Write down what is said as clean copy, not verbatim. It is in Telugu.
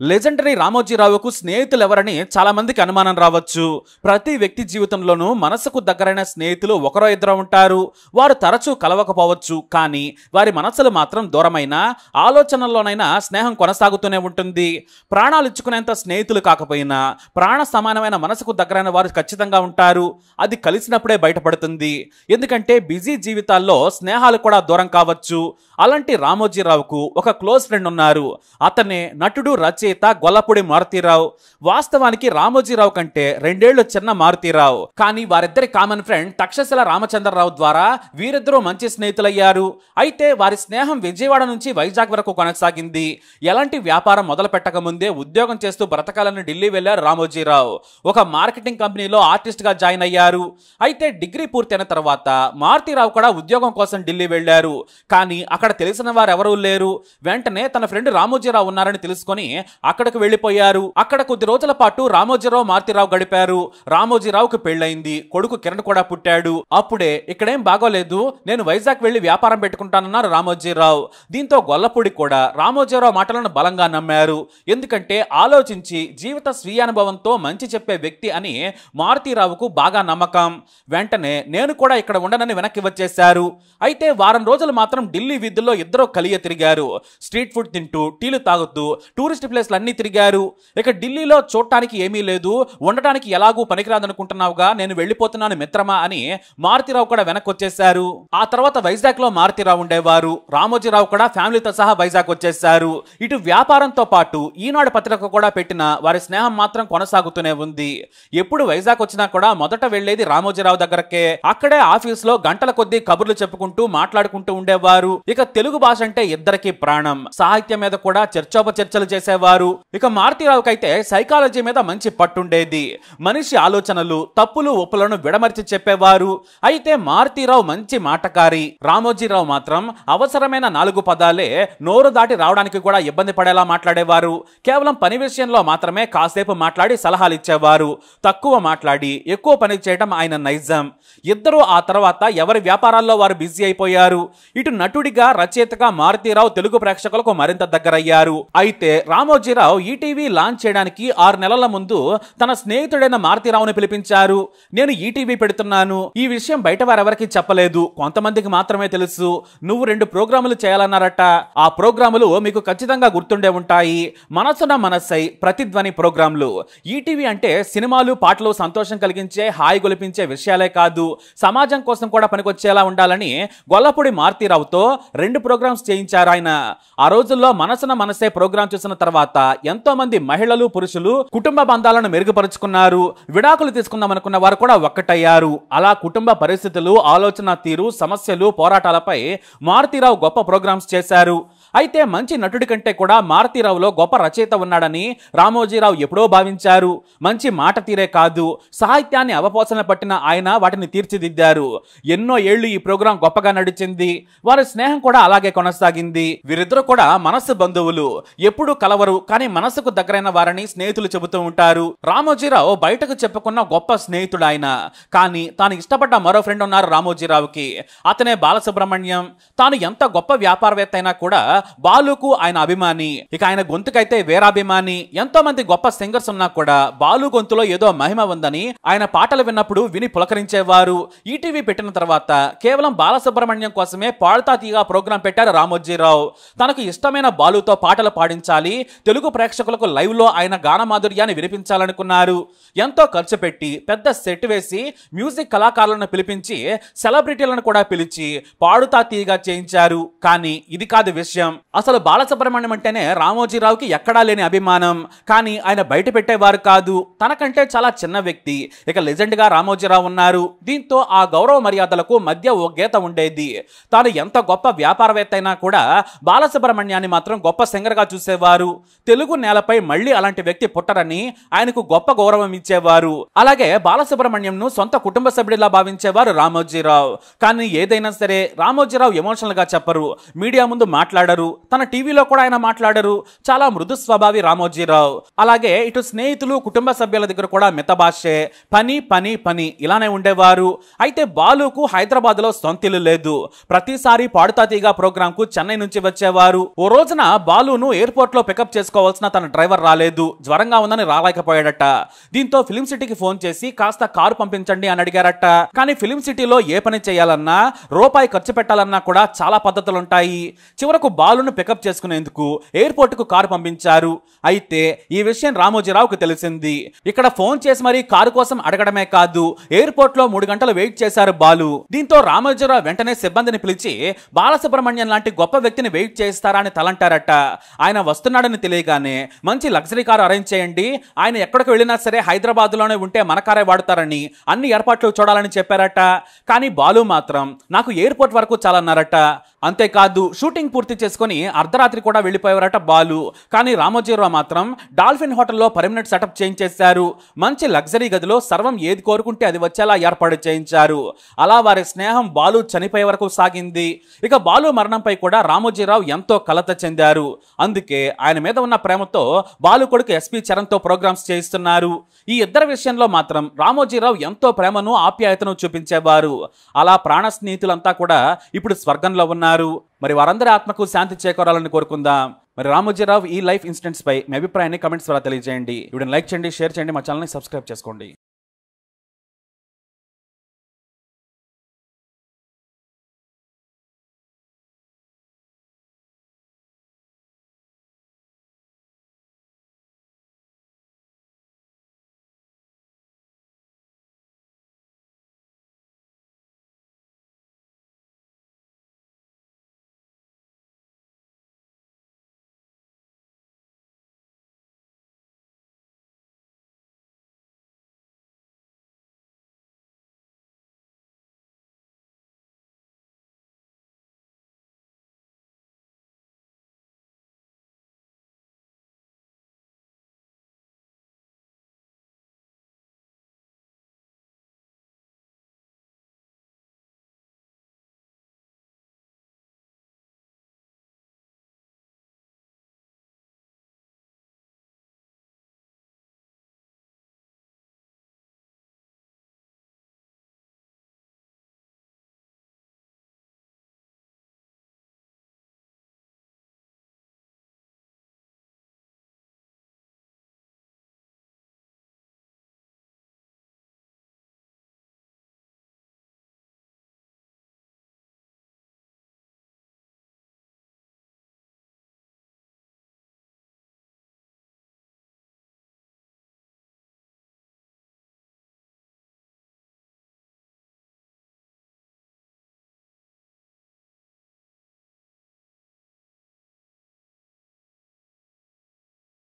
లెజెండరీ రామోజీరావుకు స్నేహితులు ఎవరని చాలా మందికి అనుమానం రావచ్చు. ప్రతి వ్యక్తి జీవితంలోనూ మనసుకు దగ్గరైన స్నేహితులు ఒకరో ఇద్దరు ఉంటారు. వారు తరచూ కలవకపోవచ్చు, కానీ వారి మనసులు మాత్రం దూరమైన ఆలోచనల్లోనైనా స్నేహం కొనసాగుతూనే ఉంటుంది. ప్రాణాలు ఇచ్చుకునేంత స్నేహితులు కాకపోయినా ప్రాణ సమానమైన మనసుకు దగ్గరైన వారు ఖచ్చితంగా ఉంటారు. అది కలిసినప్పుడే బయటపడుతుంది. ఎందుకంటే బిజీ జీవితాల్లో స్నేహాలు కూడా దూరం కావచ్చు. అలాంటి రామోజీరావుకు ఒక క్లోజ్ ఫ్రెండ్ ఉన్నారు. అతనే నటుడు, రచయిత గొల్లపూడి మారుతీరావు. వాస్తవానికి రామోజీరావు కంటే 2 ఏళ్లు చిన్న మారుతీరావు. కానీ వారిద్దరి కామన్ ఫ్రెండ్ తక్షశిల రామచంద్రరావు ద్వారా వీరిద్దరూ మంచి స్నేహితులయ్యారు. అయితే వారి స్నేహం విజయవాడ నుంచి వైజాగ్ వరకు కొనసాగింది. ఎలాంటి వ్యాపారం మొదలు పెట్టక ముందే ఉద్యోగం చేస్తూ బ్రతకాలని ఢిల్లీ వెళ్లారు రామోజీరావు. ఒక మార్కెటింగ్ కంపెనీలో ఆర్టిస్ట్ గా జాయిన్ అయ్యారు. అయితే డిగ్రీ పూర్తయిన తర్వాత మారుతీరావు కూడా ఉద్యోగం కోసం ఢిల్లీ వెళ్లారు. కానీ అక్కడ తెలిసిన వారు ఎవరూ లేరు. వెంటనే తన ఫ్రెండ్ రామోజీరావు ఉన్నారని తెలుసుకొని అక్కడికి వెళ్లిపోయారు. అక్కడ కొద్ది రోజుల పాటు రామోజీరావు, మారుతీరావు గడిపారు. రామోజీరావుకి పెళ్లైంది. కొడుకు కిరణ్ కూడా పుట్టాడు. అప్పుడే ఇక్కడేం బాగోలేదు, నేను వైజాగ్ వెళ్లి వ్యాపారం పెట్టుకుంటానన్నారు రామోజీరావు. దీంతో గొల్లపూడి కూడా రామోజీరావు మాటలను బలంగా నమ్మారు. ఎందుకంటే ఆలోచించి జీవిత స్వీయ అనుభవంతో మంచి చెప్పే వ్యక్తి అని మారుతీరావుకు బాగా నమ్మకం. వెంటనే నేను కూడా ఇక్కడ ఉండనని వెనక్కి వచ్చేశారు. అయితే వారం రోజులు మాత్రం ఢిల్లీ వీధుల్లో ఇద్దరు కలియ తిరిగారు. స్ట్రీట్ ఫుడ్ తింటూ, టీలు తాగుతూ టూరిస్ట్ ప్లేస్లు అన్ని తిరిగారు. ఇక ఢిల్లీలో చూడటానికి ఏమీ లేదు, ఉండటానికి ఎలాగూ పనికిరాదనుకుంటున్నావుగా, నేను వెళ్ళిపోతున్నాను మిత్రమా అని మారుతీరావు కూడా వెనక్కి వచ్చేశారు. ఆ తర్వాత వైజాగ్ లో మారుతీరావు ఉండేవారు. రామోజీరావు కూడా ఫ్యామిలీతో సహా వైజాగ్ వచ్చేశారు. ఇటు వ్యాపారంతో పాటు ఈనాడు పత్రిక కూడా పెట్టిన వారి స్నేహం మాత్రం కొనసాగుతూనే ఉంది. ఎప్పుడు వైజాగ్ వచ్చినా కూడా మొదట వెళ్లేది రామోజీరావు దగ్గరకే. అక్కడే ఆఫీస్ లో గంటల కొద్దీ కబుర్లు చెప్పుకుంటూ మాట్లాడుకుంటూ ఉండేవారు. ఇక తెలుగు భాష అంటే ఇద్దరికి ప్రాణం. సాహిత్యం మీద కూడా చర్చోపచర్చలు చేసేవారు. ఇక మారుతీరావుకి అయితే సైకాలజీ మీద మంచి పట్టుండేది. మనిషి ఆలోచనలు, తప్పులు ఒప్పులను విడమర్చి చెప్పేవారు. అయితే మారుతీరావు మంచి మాటకారి. రామోజీరావు మాత్రం అవసరమైన 4 పదాలే నోరు దాటి రావడానికి కూడా ఇబ్బంది పడేలా మాట్లాడేవారు. కేవలం పని విషయంలో మాత్రమే కాసేపు మాట్లాడి సలహాలు ఇచ్చేవారు. తక్కువ మాట్లాడి ఎక్కువ పని చేయడం ఆయన నైజం. ఇద్దరు ఆ తర్వాత ఎవరి వ్యాపారాల్లో వారు బిజీ అయిపోయారు. ఇటు నటుడిగా, రచయితగా మారుతీరావు తెలుగు ప్రేక్షకులకు మరింత దగ్గరయ్యారు. అయితే రామోజీరావు ఈటీవీ లాంచ్ చేయడానికి 6 నెలల ముందు తన స్నేహితుడైన మారుతీరావుని పిలిపించారు. నేను ఈటీవీ పెడుతున్నాను, ఈ విషయం బయట వారెవరికి చెప్పలేదు, కొంతమందికి మాత్రమే తెలుసు. నువ్వు 2 ప్రోగ్రాములు చేయాలన్నారట. ఆ ప్రోగ్రాములు మీకు ఖచ్చితంగా గుర్తుండే ఉంటాయి. మనసున మనసై, ప్రతిధ్వని ప్రోగ్రాంలు. ఈటీవీ అంటే సినిమాలు, పాటలు సంతోషం కలిగించే, హాయి గొలిపించే విషయాలే కాదు, సమాజం కోసం కూడా పనికొచ్చేలా ఉండాలని గొల్లపూడి మారుతీరావుతో 2 ప్రోగ్రామ్స్ చేయించారు ఆయన. ఆ రోజుల్లో మనసున మనసే ప్రోగ్రాం చూసిన తర్వాత ఎంతో మంది మహిళలు, పురుషులు కుటుంబ బంధాలను మెరుగుపరుచుకున్నారు. విడాకులు తీసుకుందామనుకున్న వారు కూడా ఒక్కటయ్యారు. అలా కుటుంబ పరిస్థితులు, ఆలోచన తీరు, సమస్యలు, పోరాటాలపై మారుతీరావు గొప్ప ప్రోగ్రామ్స్ చేశారు. అయితే మంచి నటుడి కంటే కూడా మారుతీరావులో గొప్ప రచయిత ఉన్నాడని రామోజీరావు ఎప్పుడో భావించారు. మంచి మాట తీరే కాదు, సాహిత్యాన్ని అవపోసన పట్టిన ఆయన వాటిని తీర్చిదిద్దారు. ఎన్నో ఏళ్లు ఈ ప్రోగ్రాం గొప్పగా నడిచింది. వారి స్నేహం కూడా అలాగే కొనసాగింది. వీరిద్దరూ కూడా మనసు బంధువులు. ఎప్పుడూ కలవరు, కానీ మనసుకు దగ్గరైన వారని స్నేహితులు చెబుతూ ఉంటారు. రామోజీరావు బయటకు చెప్పుకున్న గొప్ప స్నేహితుడు ఆయన. కానీ తాను ఇష్టపడ్డ మరో ఫ్రెండ్ ఉన్నారు రామోజీరావుకి. అతనే బాలసుబ్రహ్మణ్యం. తాను ఎంత గొప్ప వ్యాపారవేత్త అయినా కూడా బాలుకు ఆయన అభిమాని. ఇక ఆయన గొంతుకైతే వీరాభిమాని. ఎంతో మంది గొప్ప సింగర్స్ ఉన్నా కూడా బాలు గొంతులో ఏదో మహిమ ఉందని ఆయన పాటలు విన్నప్పుడు విని పులకరించేవారు. ఈటీవీ పెట్టిన తర్వాత కేవలం బాలసుబ్రహ్మణ్యం కోసమే పాడుతా తీయగా ప్రోగ్రాం పెట్టారు రామోజీరావు. తనకు ఇష్టమైన బాలుతో పాటలు పాడించాలి, తెలుగు ప్రేక్షకులకు లైవ్ లో ఆయన గాన మాధుర్యాన్ని వినిపించాలనుకున్నారు. ఎంతో ఖర్చు పెట్టి పెద్ద సెట్ వేసి మ్యూజిక్ కళాకారులను పిలిపించి సెలబ్రిటీలను కూడా పిలిచి పాడుతా తీయగా చేయించారు. కానీ ఇది కాదు విషయం. అసలు బాలసుబ్రహ్మణ్యం అంటేనే రామోజీరావుకి ఎక్కడా లేని అభిమానం. కానీ ఆయన బయట పెట్టేవారు కాదు. తనకంటే చాలా చిన్న వ్యక్తి. ఇక లెజెండ్ గా రామోజీరావు ఉన్నారు. దీంతో ఆ గౌరవ మర్యాదలకు మధ్య ఓ గీత ఉండేది. తాను ఎంత గొప్ప వ్యాపారవేత్త అయినా కూడా బాలసుబ్రహ్మణ్యాన్ని మాత్రం గొప్ప సింగర్ గా చూసేవారు. తెలుగు నేలపై మళ్ళీ అలాంటి వ్యక్తి పుట్టరని ఆయనకు గొప్ప గౌరవం ఇచ్చేవారు. అలాగే బాలసుబ్రహ్మణ్యంను సొంత కుటుంబ సభ్యుడిలా భావించేవారు రామోజీరావు. కానీ ఏదైనా సరే రామోజీరావు ఎమోషనల్ గా చెప్పరు, మీడియా ముందు మాట్లాడరు. తన టీవీలో కూడా ఆయన మాట్లాడరు. చాలా మృదు స్వభావి రామోజీరావు. అలాగే ఇటు స్నేహితులు, కుటుంబ సభ్యుల దగ్గర కూడా మితభాషే, పని పని పని ఇలానే ఉండేవారు. అయితే బాలుకు హైదరాబాద్ లో సొంతిల్లు లేదు. ప్రతిసారి పాడుతా తీగా ప్రోగ్రాం కు చెన్నై నుంచి వచ్చేవారు. ఓ రోజున బాలును ఎయిర్పోర్ట్ లో పికప్ చేసుకోవాల్సిన తన డ్రైవర్ రాలేదు, జ్వరంగా ఉందని రాలేకపోయాడట. దీంతో ఫిలిం సిటీకి ఫోన్ చేసి కాస్త కారు పంపించండి అని అడిగారట. కానీ ఫిలిం సిటీలో ఏ పని చేయాలన్నా, రూపాయి ఖర్చు పెట్టాలన్నా కూడా చాలా పద్ధతులుంటాయి. చివరకు బాలును పికప్ చేసుకునేందుకు ఎయిర్పోర్ట్ కు కారు పంపించారు. అయితే ఈ విషయం రామోజీరావుకు తెలిసింది. ఇక్కడ ఫోన్ చేసి మరీ కారు కోసం అడగడమే కాదు, ఎయిర్పోర్ట్ లో 3 గంటలు వెయిట్ చేశారు బాలు. దీంతో రామోజీరావు వెంటనే సిబ్బందిని పిలిచి బాలసుబ్రహ్మణ్యం లాంటి గొప్ప వ్యక్తిని వెయిట్ చేస్తారా అని తలంటారట. ఆయన వస్తున్నాడని తెలియగానే మంచి లగ్జరీ కారు అరేంజ్ చేయండి, ఆయన ఎక్కడికి వెళ్ళినా సరే హైదరాబాద్ లోనే ఉంటే మన కారే వాడతారని అన్ని ఏర్పాట్లు చూడాలని చెప్పారట. కానీ బాలు మాత్రం నాకు ఎయిర్పోర్ట్ వరకు చాలన్నారట. అంతేకాదు షూటింగ్ పూర్తి చేసుకుని అర్ధరాత్రి కూడా వెళ్ళిపోయారట బాలు. కానీ రామోజీరావు మాత్రం డాల్ఫిన్ హోటల్లో పర్మనెంట్ సెటప్ చేయించేశారు. మంచి లగ్జరీ గదిలో సర్వం ఏది కోరుకుంటే అది వచ్చేలా ఏర్పాటు చేయించారు. అలా వారి స్నేహం బాలు చనిపోయే వరకు సాగింది. ఇక బాలు మరణంపై కూడా రామోజీరావు ఎంతో కలత చెందారు. అందుకే ఆయన మీద ఉన్న ప్రేమతో బాలు కొడుకు ఎస్పీ చరణ్తో ప్రోగ్రామ్స్ చేయిస్తున్నారు. ఈ ఇద్దరి విషయంలో మాత్రం రామోజీరావు ఎంతో ప్రేమను ఆప్యాయతను చూపించేవారు. అలా ప్రాణ స్నేహితులంతా కూడా ఇప్పుడు స్వర్గంలో ఉన్నారు. మరి వారందరి ఆత్మకు శాంతి చేకూరాలని కోరుకుందాం. మరి రామోజీరావు ఈ లైఫ్ ఇన్సిడెంట్స్ పై మీ అభిప్రాయాన్ని కమెంట్స్ ద్వారా తెలియజేయండి. వీడియోని లైక్ చేయండి, షేర్ చేయండి, మా ఛానల్ని సబ్స్క్రైబ్ చేసుకోండి.